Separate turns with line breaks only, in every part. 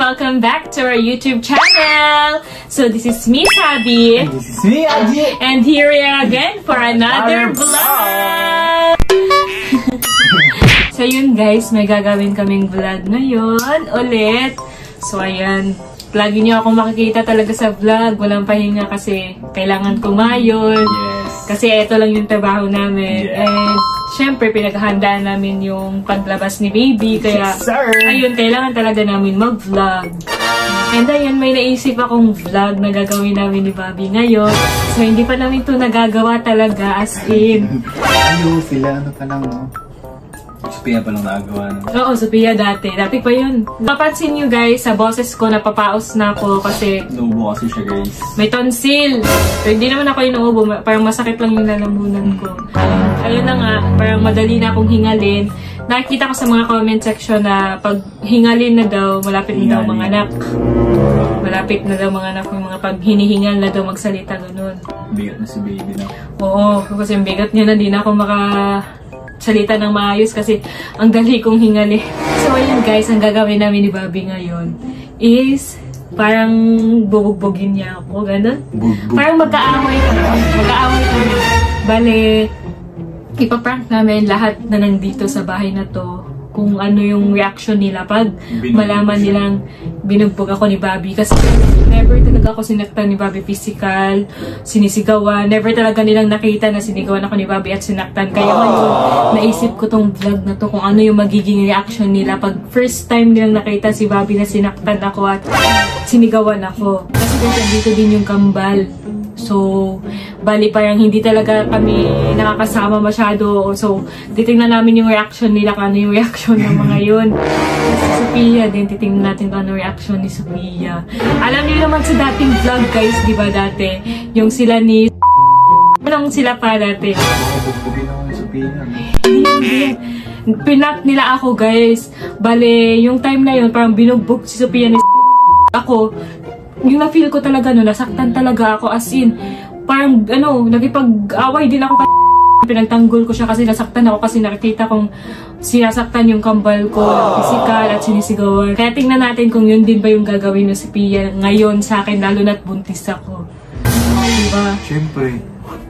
welcome back to our YouTube channel. So this is me, Sabi.
And this is me, Aji.
And here we are again for another vlog. So yun guys, may gagawin kaming vlog ngayon ulit. So ayan, lagi niyo akong makikita talaga sa vlog. Walang pahinga kasi kailangan kumayon.
Yes.
Kasi ito lang yung trabaho namin.
Yes.
And syempre, pinaghahandaan namin yung paglabas ni baby. Kaya,
yes, sir.
Ayun, kailangan talaga namin mag-vlog. And ayun, may naisip akong vlog na gagawin namin ni Bobby ngayon. So, hindi pa namin ito nagagawa talaga, as in.
Ayo, sila ano pa lang, no? Sophia pa lang nagawa, no?
Oo, Sophia dati. Dati pa yun. Mapansin nyo guys, sa boses ko, napapaos na ako kasi
Naubo kasi siya, guys.
may tonsil. So, hindi naman ako inuubo. Parang masakit lang yung lalamunan ko. Ayun na nga, parang madali na akong hingalin. Nakikita ko sa mga comment section na pag hingalin na daw, malapit na daw mga anak. Malapit na daw mga anak, yung mga pag hinihingal na daw magsalita, ganun.
Bigat na si baby, no?
Oo, kasi yung bigat niya na, di na ako makasalita ng maayos kasi ang dali kong hingali. So ayun guys, ang gagawin namin ni Bobby ngayon is parang bubugbugin niya ako, ganun. Parang magkaaway kami. Bale, ipaprank namin lahat na nandito sa bahay na to kung ano yung reaction nila pag malaman nilang binugbog ako ni Bobby. Kasi never talaga ako sinaktan ni Bobby physical, sinisigawan. Never talaga nilang nakita na sinigawan ako ni Bobby at sinaktan. Kaya ngayon, naisip ko tong vlog na to kung ano yung magiging reaction nila pag first time nilang nakita si Bobby na sinaktan ako at sinigawan ako. Kasi dito din yung kambal. So, bali parang hindi talaga kami nakakasama masyado. So, titingnan namin yung reaction nila, kung ano yung reaction ng mga yun. Si Sophia din, titingnan natin kung ano reaction ni Sophia. Alam niyo naman sa dating vlog guys, di ba dati? Yung sila ni... Anong sila pa dati?
Bugbugin ako ni Sophia, no?
Hindi. Pinak nila ako guys. Bale, yung time na yun, parang binugbog si Sophia ni ako. Yung na-feel ko talaga, no, nasaktan talaga ako as in, parang, nagipag-away din ako pinagtanggol ko siya kasi nasaktan ako kasi nakikita kong sinasaktan yung kambal ko, physical at sinisigawan. Kaya tingnan natin kung yun din ba yung gagawin ni Sophia ngayon sa akin, lalo na't buntis ako. Diba?
Siyempre.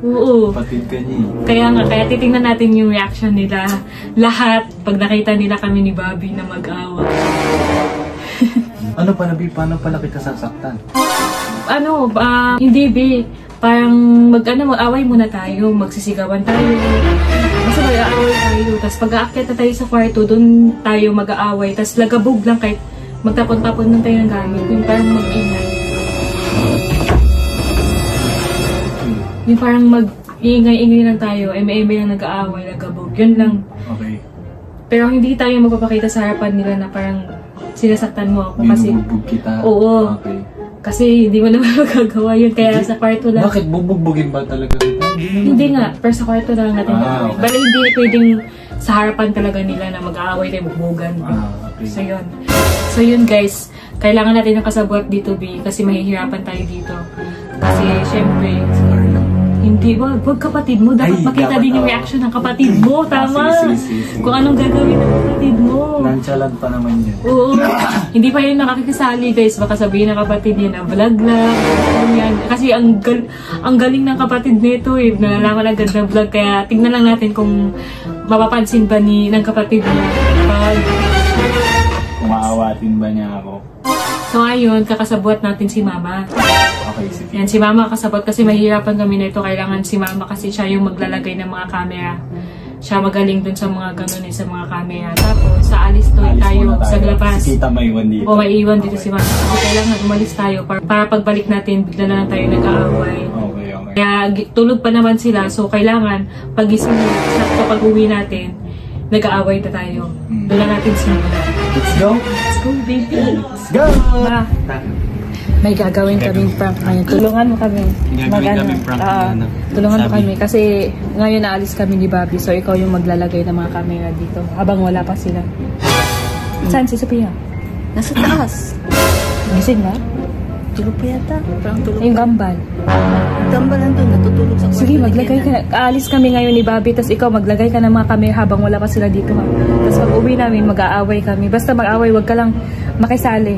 Oo.
Patid ka niya.
Kaya titingnan natin yung reaction nila lahat pag nakita nila kami ni Bobby na mag-away.
Ano pa, Nabi? Paano pala kita sasaktan?
Hindi, be. Parang mag-away muna tayo, magsisigawan tayo. Basta mag-aaway tayo. Tapos pag-aakyat na tayo sa kwarto, doon tayo mag-aaway. Tapos lagabog lang kahit magtapon-tapon lang tayo ng gamit. Yung parang mag-ingay. Yung parang mag-ingay-ingay lang tayo. Eme-eme lang nag-aaway, lagabog. Yun lang.
Okay.
Pero hindi tayo magpapakita sa harapan nila na parang sinasaktan mo ako kasi...
Binubugbog kita?
Oo.
Okay.
Kasi hindi mo naman magagawa yun. Kaya sa kwarto lang.
Bakit? Bubugbugin ba talaga kita?
Hindi nga. Pero sa kwarto lang natin.
Okay.
Bale, hindi pwedeng sa harapan talaga nila na mag-aaway tayo, bugbugan.
Okay.
So yun guys. Kailangan natin ng kasabot dito, B. Kasi mahihirapan tayo dito. Kasi syempre... Hindi, wag kapatid mo. Dapat makita din yung reaction ng kapatid mo. Tama.
Sige.
Kung anong gagawin ng kapatid mo.
Nonchalant pa naman yun.
Oo. Hindi pa yun nakakisali guys. Baka sabihin ng kapatid niya na vlog lang. Kasi ang galing ng kapatid nito eh. Nalalaman agad na vlog. Kaya tingnan lang natin kung mapapansin ba ng kapatid niya.
Kung maawatin ba niya ako.
So ayun, kakasabot natin si Mama.
Okay, sige.
Yan, si Mama kasabot kasi mahirapan kami na ito. Kailangan si Mama kasi siya yung maglalagay ng mga camera. Siya magaling dun sa mga ganun sa mga camera. Tapos, sa alis tayo sa labas.
Si Tita may iwan dito.
O, may iwan dito si Mama. Kasi kailangan umalis tayo para pagbalik natin, bigla na lang tayo nag-aaway.
Okay.
Kaya tulog pa naman sila. So, kailangan pagising nila, sakto pag-uwi natin, nag-aaway na tayo. Doon na natin simulan.
Let's go!
Let's go, baby!
Let's go!
May gagawin kaming prank ngayon. Tulungan mo kami.
Kaming prank ngayon.
Tulungan mo kami kasi ngayon naalis kami ni Bobby. So ikaw yung maglalagay ng mga camera dito habang wala pa sila. Saan si Sophia?
Nasa taas.
Gising ba?
Tulog pa yata. Parang tulog.
Yung gambal.
Gambal lang doon. Natutulog sa kwarto.
Sige, maglagay ka na. Aalis kami ngayon ni Bobby. Tapos ikaw maglagay ka ng mga camera habang wala pa sila dito. Tapos pag uwi namin, mag-aaway kami. Basta mag-aaway, wag ka lang makisali.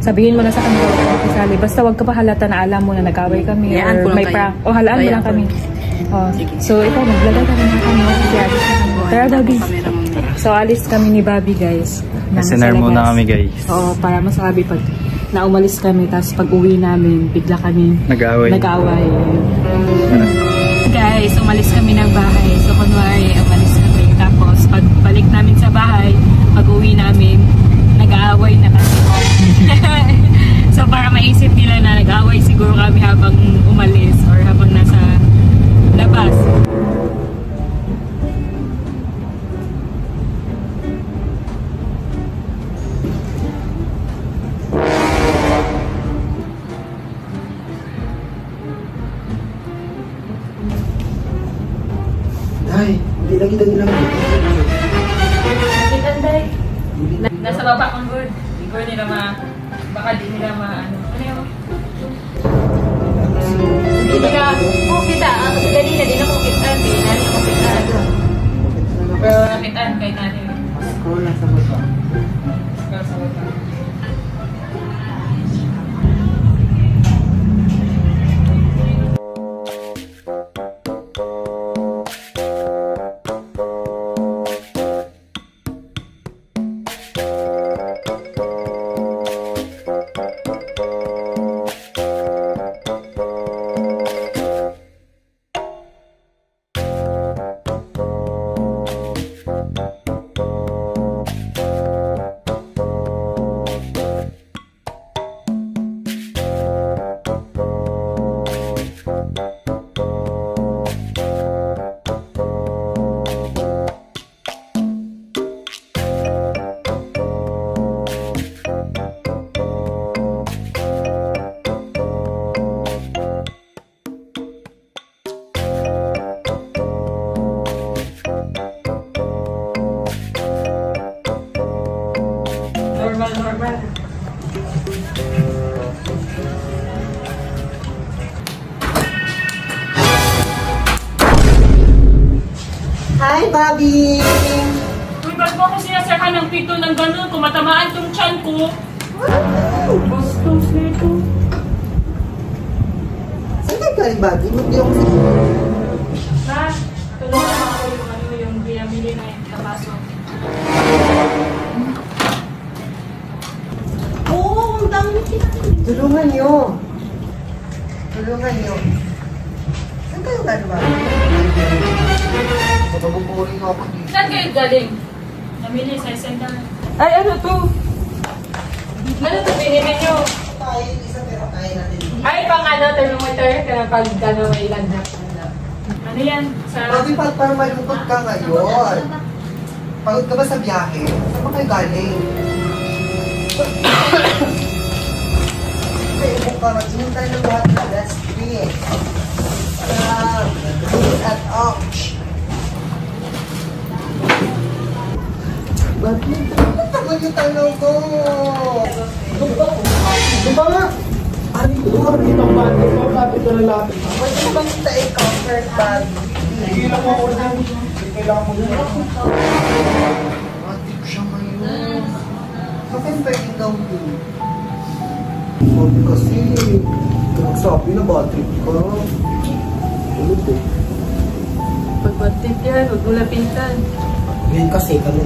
sabihin mo na sa kanila huwag ka makisali. Basta wag ka pa halata na alam mo na nag-away kami.
Hayaan ko
Or
lang
may
kayo.
prank. O halaan mo
Hayaan
lang
ko
kami.
lang.
Oh.
Sige.
So ikaw, maglagay kami na kami. Tara, Bobby. So alis kami ni Bobby, guys.
Nasinar muna kami, guys.
Oo, para masabi pag na umalis kami, tapos pag uwi namin, bigla kami
Nag-away.
nag-away. Guys, umalis kami ng bahay. So kunwari, umalis kami. Tapos pag balik namin sa bahay, pag uwi namin, nag-aaway na kami. So para maisip nila na nag-aaway siguro kami habang umalis or habang nasa labas.
Ay, hindi lagi tayo lang.
Anday. Nasa baba kong good. Hindi ko nila baka di nila ano. Ano yun? Hindi ka, kita. Kanina din ako kita. Hindi natin ako kita. Pero nakitaan kay natin.
Scroll lang sa baba.
Scroll sa baba. Normal.
Hi, Bobby!
Uy, ba't mo ako sinasaka ng pito ng gano'n? Kung matamaan tong tiyan ko. Bastos nito.
Saan kayo galing, Bobby? Hindi ako sa
Ma, tulungan mo ako yung binamili na yung tabaso.
Oo, ang dami sila. Tulungan niyo. Tulungan niyo. Saan kayo galing, Bobby? Mabuburing ako dito.
Saan kayo galing? Namili sa isenda. Ay, ano to? Ano to binili nyo?
Tayo, isa pero kaya natin.
Ay, pang ano, thermometer? Kaya pag gano'n may ilan na. Ano yan? Sa...
Bobby, parang malungkot ka ngayon. Pagod ka ba sa biyahe? Saan ba kayo galing? Kaya mo ka, magsinong tayo ng lahat na last week. At Bobby, tagal yung tanong ko. Diba nga? Ano ko? Dito ba? Dito lapit na lalapit. Pwede mo bang i-cover, Bobby? Hindi lang ako na. Hindi kailangan mo na. Matik siya ngayon. Bakit pwede daw yun? Bobby kasi, nagsabi na bad trip ka. Ulit eh.
Pagbatit yan, huwag mo lapitan.
Ngayon kasi, ano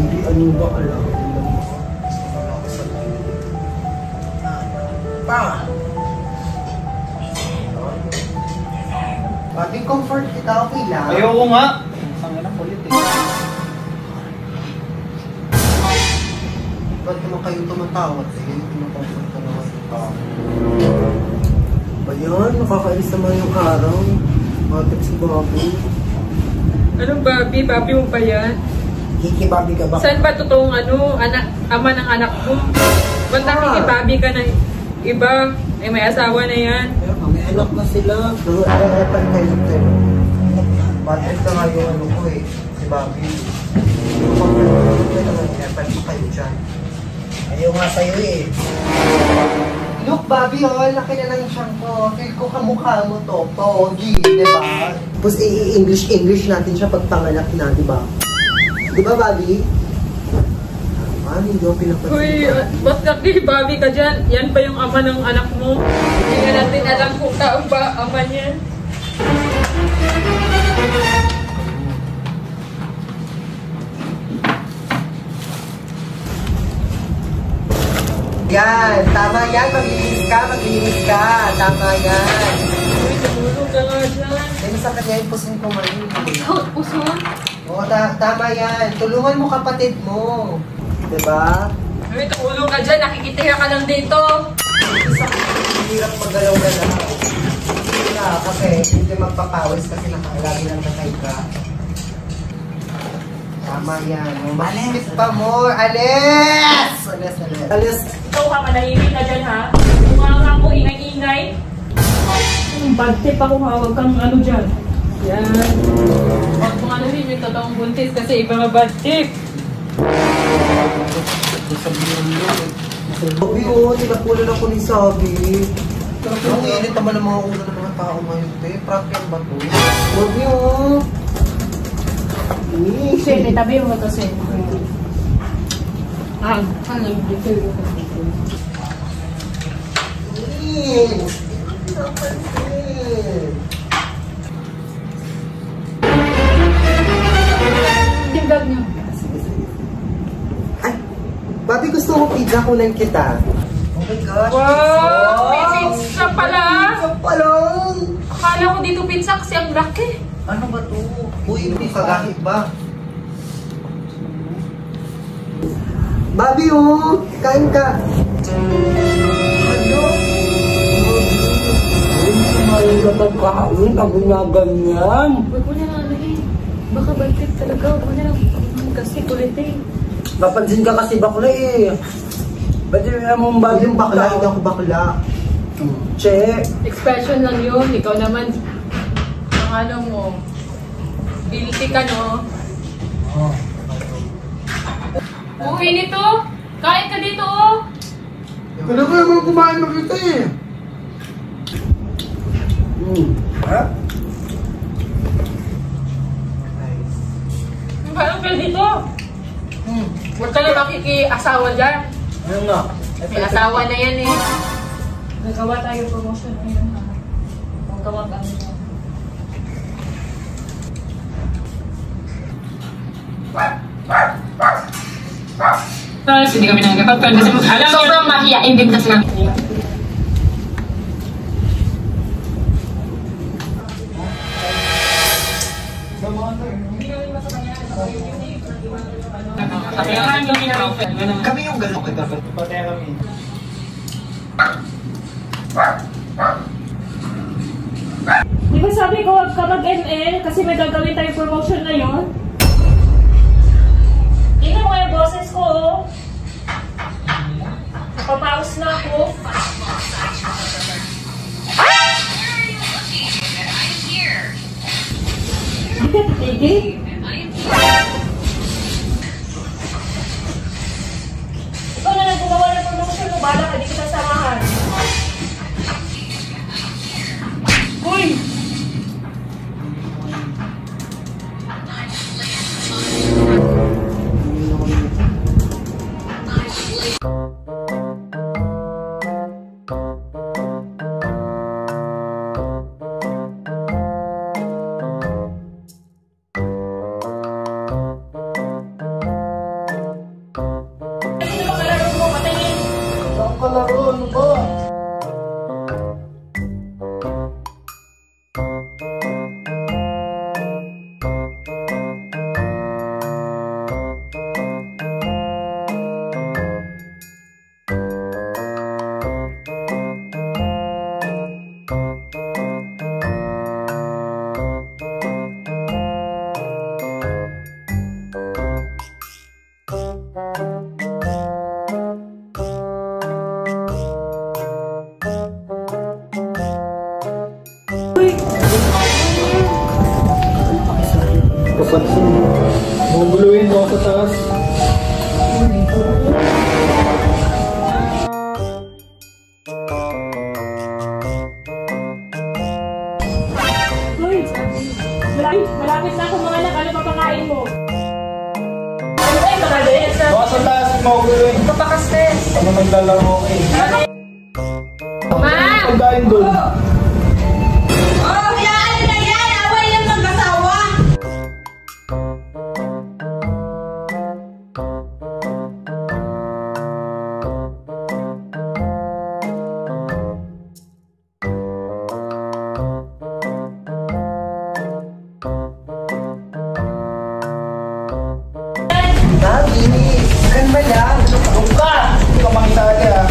ba alam? Pa! Pati comfort kita, okay lang.
Ayoko nga. Ang anak ulit eh.
Ba't naman kayo tumatawag? Sige, tumatawag ka naman. Ba yan? Nakakainis naman yung araw. Bakit si Bobby?
Anong Bobby? Bobby mo pa yan?
Kikibabi ka ba?
Saan ba totoong ama ng anak mo? Ba't nakikibabi ka na iba? Eh, may asawa na yan.
May anak na sila. Nag-aapan kayo din. Bakit ka nga yung ano ko eh, si Bobby. Nag-aapan ko kayo dyan. Ayaw nga sa'yo eh. Look, Bobby, oh, laki na ng siyang ko. Feel ko kamukha mo to, pogi, diba? Tapos i-English natin siya pag panganak na, diba? Diba, Bobby? naman, hindi ako pinapansin.
Uy, ba't nakikibabi ka dyan? Yan pa yung ama ng anak mo. Hindi nga natin alam kung taong ba ama niya.
Yan, tama yan, maglinis ka, tama yan.
Uy, tumulong ka nga dyan.
Dahil sa kanya yung pusin ko mali.
Puso?
Oo, tama yan, tulungan mo kapatid mo. Diba?
Uy, tumulong ka dyan. Nakikitira ka lang dito.
Hirap maggalaw-galaw. Kasi hindi magpapawis kasi nakalagi lang nakay ka. Tama yan. Malimit pa more. Alis! Alis!
Ikaw ka, manahimik ka dyan, ha? Kung nga ako ingay-ingay. Bad tip ako, ha? Huwag kang ano dyan. Yan. Huwag mong ano rin yung totoong buntis kasi iba nga bad tip.
Sabi oh, tinapulan ako ni Sabi. Ang init naman ng mga ulo ng mga tao ngayon, te. Prank yan ba to? Sabi oh.
Siyempre, tabi mo ito, Sen. Ano yung dito? Tingnan niyo.
Ay, Bobby, gusto mo pizza? Kunan kita. Oh my gosh.
Wow! May pizza pala!
Pizza pala!
Akala ko dito pizza kasi ang laki.
Ano ba to? Uy, hindi pagahit ba? Bobby, oh! Kain ka! Ano?
Ay, kapag kain, ang ginaganyan.
Huwag mo na lang ano eh. Baka baltip talaga. Huwag mo na lang. Kasi kulit eh.
Napansin ka kasi bakla eh. Ba't yung mong
Bakit yung bakla?
bakla?
Hindi ako bakla.
Che.
Expression lang yun. Ikaw naman, ang ano mo, guilty ka, no? Uwi nito. Kain ka dito, oh.
Kaya ko naman kumain makita eh.
Ha?
Parang ka dito. Huwag ka na makiki-asawa dyan.
Ano nga?
May asawa na yan eh. Nagawa tayo promotion ngayon, ha? Huwag ka mag-ano. Tapos hindi kami nagkapag kasi alam sobrang mahiyain din kasi lang.
Kami yung gano'n kita.
Patay kami.
Di ba sabi ko huwag ka mag-ML kasi may gagawin tayo promotion na yun? Tingnan mo yung boses ko, oh. Napapaus na ako. Hindi ka titigil? Ikaw na lang gumawa ng promotion mo, bala ka, di kita samahan. Uy! Sino ba kalaro mo? Patayin!
Ang kalaro, ano ba?
Kapansin mo. Mabuluhin mo ako sa taas.
Uy! Malapit na ako mga anak. Ano pa pakain mo? Ay, mga dayas na.
Baka sa taas mo ako eh.
Papakastes.
Ano naglalaro ko eh.
Ma!
Pagkain doon.
Oh, yan na yan! Away yung mag-asawa!
Bobby, kan ba yan?
Huwag ka! Hindi ka makisali ah.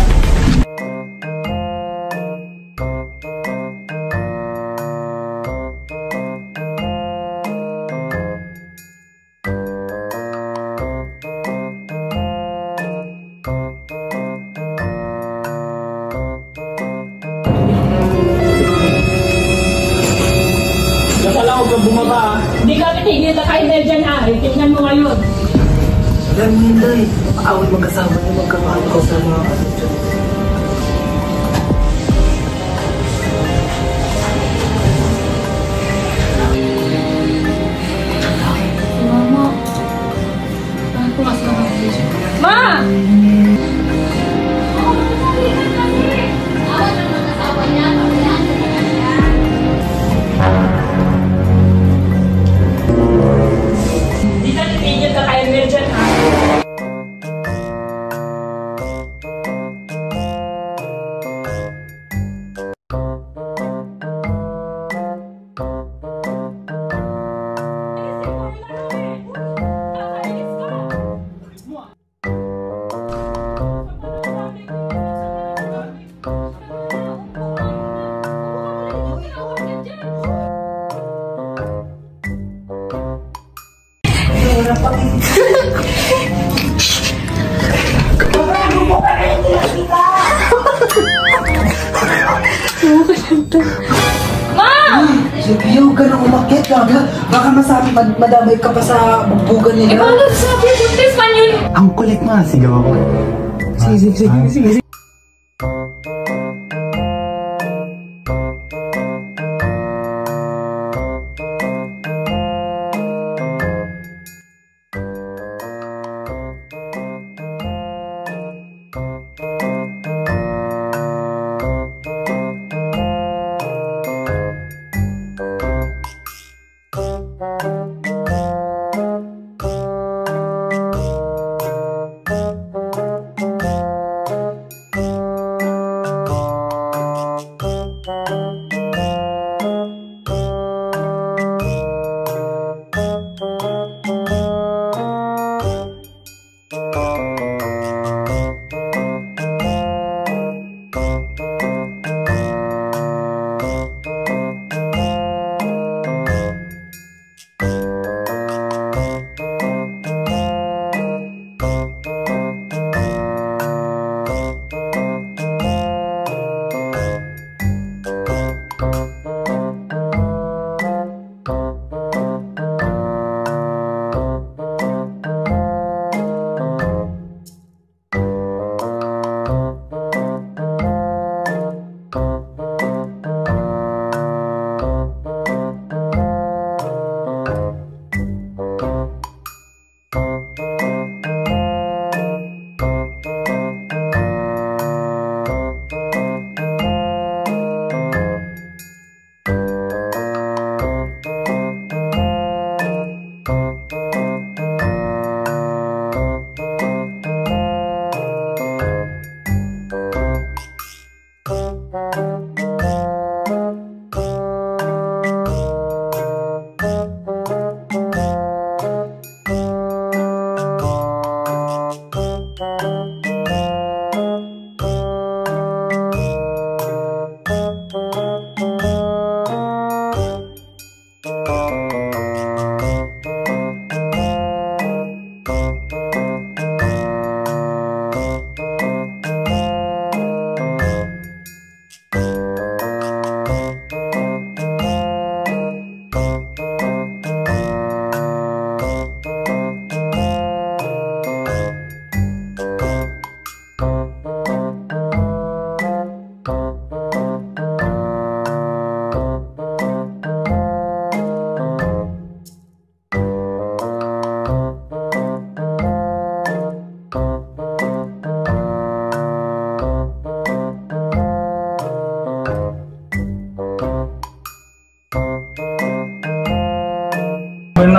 Basta lang huwag kang bumaba ah.
Hindi ka pitigil na kayo dahil dyan ha. Tingnan mo ngayon.
Alam mo yun, Day. Awal magkasama niyo, magkamahal ko sa mga kapatid.
Ma! Hindi ka titigil na kayo dyan ha.
Sige, huwag ka nang umakyat, gaga. Baka masabi, madamay ka pa sa bugbugan
Eh,
nila.
paano sabi? Buntis man yun.
Ang kulit mo, sigaw ako. Sige.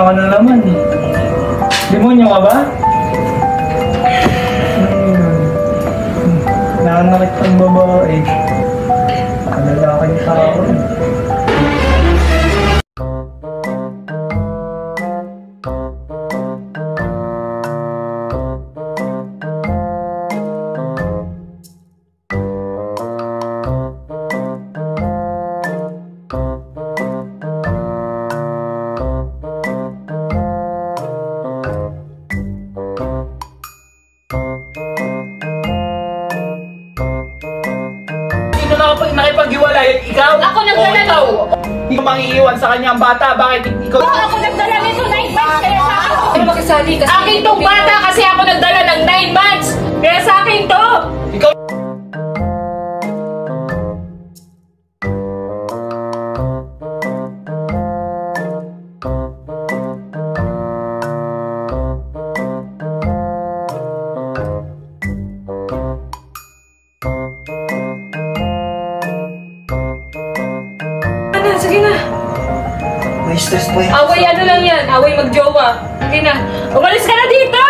ka na naman eh. Demonyo ka ba? Nanakit ang babae. Kalalaking tao.
Sino na nakipag-iwalay? Ikaw?
Ako nagdala
ikaw? Ikaw mangiiwan sa kanyang bata. Bakit ikaw?
Ako nagdala nito 9 months kaya sa akin.
Ano makisali kasi?
Akin tong bata kasi ako nagdala ng 9 months. Kaya sa akin to.
Ikaw?
Sige na.
May stress po yan.
Away ano lang yan. Away magjowa. Sige na. Umalis ka na dito!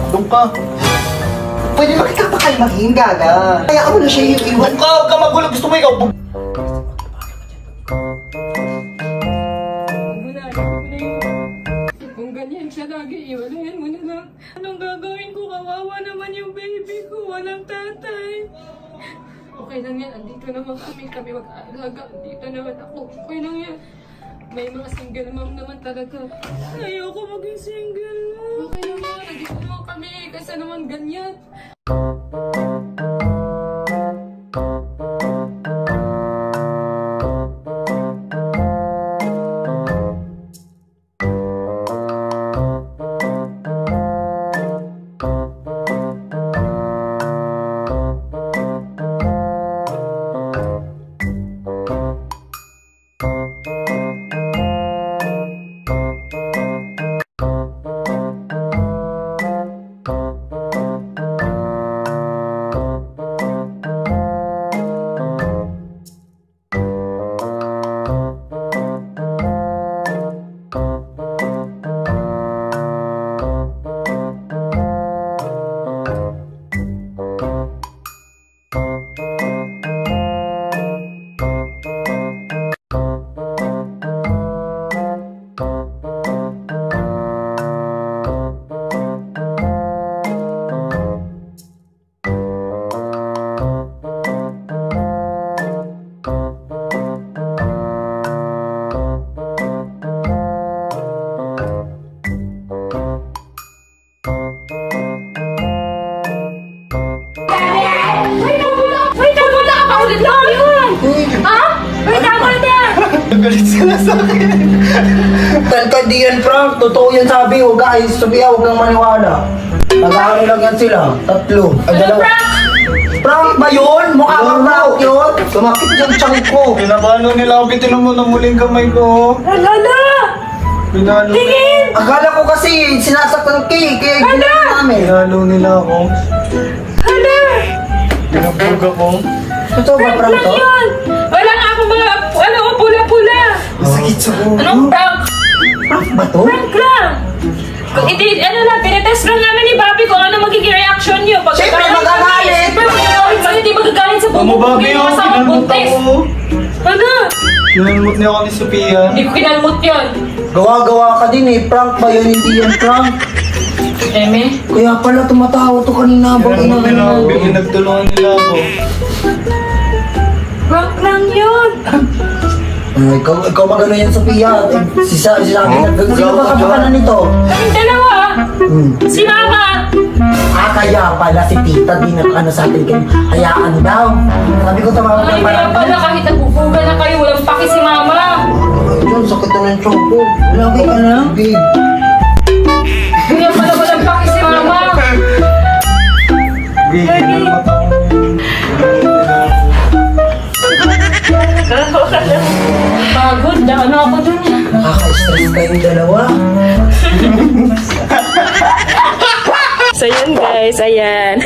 Doon ka.
Pwede ba kita pakalmahin, gaga? Kaya ako na siya yung iwan.
Huwag ka! Huwag ka magulo! Gusto mo ikaw?
Kung ganyan siya lagi, iwalayan mo na lang. Anong gagawin ko? Kawawa naman yung baby ko. Walang tatay. Okay lang yan. Andito naman kami. Kami mag-aalaga. Andito naman ako. Okay lang yan. May mga single mom naman talaga. Ayoko maging single mom. Okay lang yan. Andito naman kami. Kasi naman ganyan.
Galit sila sa akin.
Talkad di yan, Frank. Totoo yan sabi. Huwag ka, Sophia, huwag kang maniwala. Nag-aano lang yan sila. Tatlo. Ay, dalawa. Frank ba yun? Mukha kang Frank yun? Sumakit yung tiyan ko.
Pinabalo nila ako. Bitinan mo ng muling kamay ko.
Hala!
Pinalo.
Tingin!
Akala ko kasi sinasaktan kay ginawa namin.
Pinalo nila ako.
Hala!
Pinapulog ako.
Totoo ba, Frank
Lang
to?
yun! Wala nga akong mga, pula-pula!
Masakit sa ulo.
Anong prank?
Frank ba to?
Prank lang! Tinetest lang namin ni Bobby kung ano magiging reaction niyo.
Siyempre, magagalit!
Siyempre, magagalit! Sa'yo, hindi magagalit sa
Amo
bubong.
Bobby,
Hindi
oh.
kasama
Pinanot
buntis.
ako.
Ano?
Kinalmot niya ako ni Sophia.
Hindi ko kinalmot yun.
Gawa-gawa ka din eh. Prank ba yun? Hindi yan prank.
Eme?
Kaya pala tumatawa to kanina habang
Kinalmot nila ako.
inaano.
Pinagtulungan nila ako.
Prank lang yun.
Ikaw magano yan, Sophia. Sabi na, sino ba kapakanan nito?
Kaming dalawa. Si Mama.
Kaya pala si tita di ano sa atin kayo. Hayaan daw. Sabi ko tumawag
Ay,
ng
kaya
parang.
pala kahit nagbubuga na kayo, walang paki si Mama.
Ayun, sakit na ng choke ko. Lagi ka na. Babe.
Kaya pala walang paki si Mama.
Hindi, kinalmot ako.
Pagod na ano ako dun.
Nakaka-stress kayong dalawa.
So yun guys, ayan.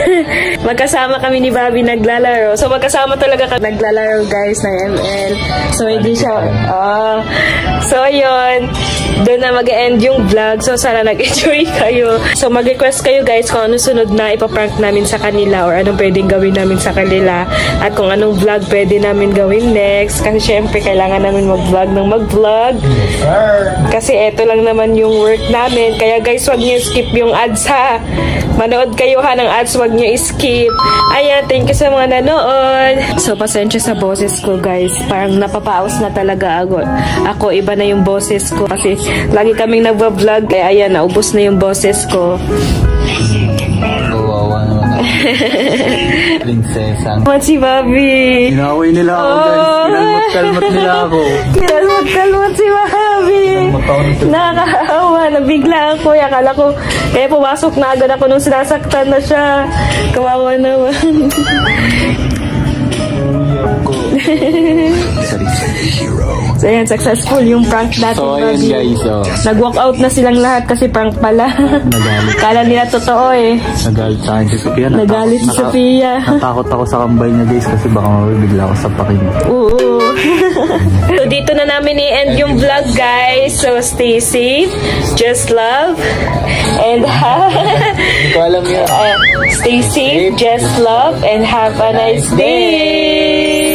Magkasama kami ni Bobby naglalaro. So magkasama talaga kami naglalaro guys ng ML. So hindi siya, so yun. Doon na mag-end yung vlog. So sana nag-enjoy kayo. So mag-request kayo guys kung ano sunod na ipaprank namin sa kanila or anong pwedeng gawin namin sa kanila. At kung anong vlog pwede namin gawin next. Kasi syempre kailangan namin mag-vlog ng mag-vlog. Kasi eto lang naman yung work namin. Kaya guys, wag niyo skip yung ads ha. Manood kayo ha ng ads, wag niyo skip. Ayan, thank you sa mga nanood. So, pasensya sa boses ko guys. Parang napapaos na talaga ako. Iba na yung boses ko. Kasi lagi kaming nagbablog. Kaya ayan, naubos na yung boses ko.
Kawawa naman ako. Prinsesa.
What si Bobby?
Inaway nila ako guys. Kinalmot nila ako.
Kalmot si Bobby. Nakakaawa. Nabigla ako. Akala ko, kaya pumasok na agad ako nung sinasaktan na siya. Kawawa naman. So, ayan, successful yung prank natin.
So, ayun guys,
Nag-walk out na silang lahat kasi prank pala.
Nagalit.
Kala nila totoo eh.
Nagalit sa akin si Sophia.
Nagalit si Sophia.
Natakot ako sa kambay niya guys kasi baka mabibigla ako sa pakin.
Oo. So, dito na namin i-end yung vlog, guys. So, stay safe. Just love. And
Hindi ko alam yun.
stay safe. Just love. And have a nice day.